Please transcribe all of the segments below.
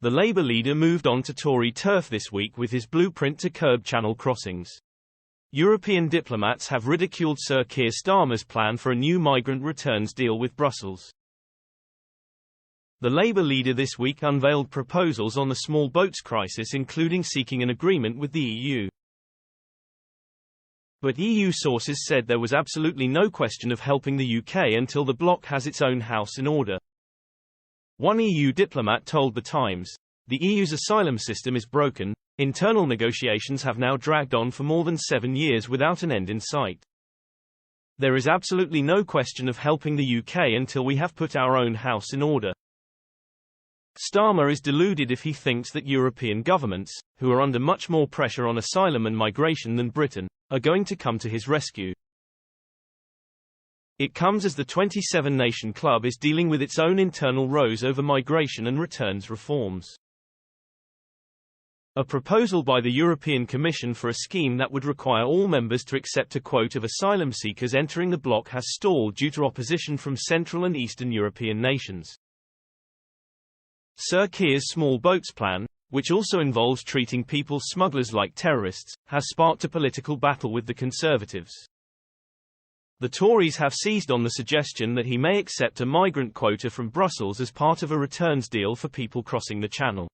The Labour leader moved on to Tory turf this week with his blueprint to curb channel crossings. European diplomats have ridiculed Sir Keir Starmer's plan for a new migrant returns deal with Brussels. The Labour leader this week unveiled proposals on the small boats crisis, including seeking an agreement with the EU. But EU sources said there was absolutely no question of helping the UK until the bloc has its own house in order. One EU diplomat told The Times, "The EU's asylum system is broken. Internal negotiations have now dragged on for more than 7 years without an end in sight. There is absolutely no question of helping the UK until we have put our own house in order." Starmer is deluded if he thinks that European governments, who are under much more pressure on asylum and migration than Britain, are going to come to his rescue. It comes as the 27-nation club is dealing with its own internal rows over migration and returns reforms. A proposal by the European Commission for a scheme that would require all members to accept a quota of asylum seekers entering the bloc has stalled due to opposition from Central and Eastern European nations. Sir Keir's small boats plan, which also involves treating people smugglers like terrorists, has sparked a political battle with the Conservatives. The Tories have seized on the suggestion that he may accept a migrant quota from Brussels as part of a returns deal for people crossing the Channel.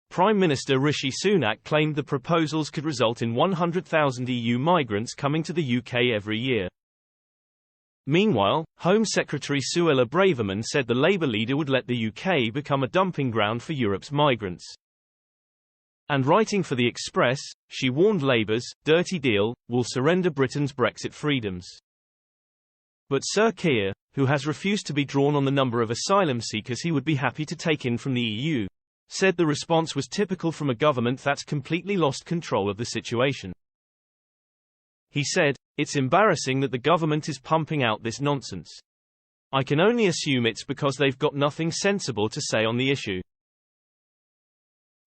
Prime Minister Rishi Sunak claimed the proposals could result in 100,000 EU migrants coming to the UK every year. Meanwhile, Home Secretary Suella Braverman said the Labour leader would let the UK become a dumping ground for Europe's migrants. And writing for The Express, she warned Labour's dirty deal will surrender Britain's Brexit freedoms. But Sir Keir, who has refused to be drawn on the number of asylum seekers he would be happy to take in from the EU, said the response was typical from a government that's completely lost control of the situation. He said, "It's embarrassing that the government is pumping out this nonsense. I can only assume it's because they've got nothing sensible to say on the issue."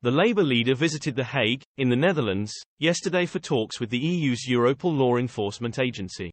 The Labour leader visited The Hague, in the Netherlands, yesterday for talks with the EU's Europol law enforcement agency.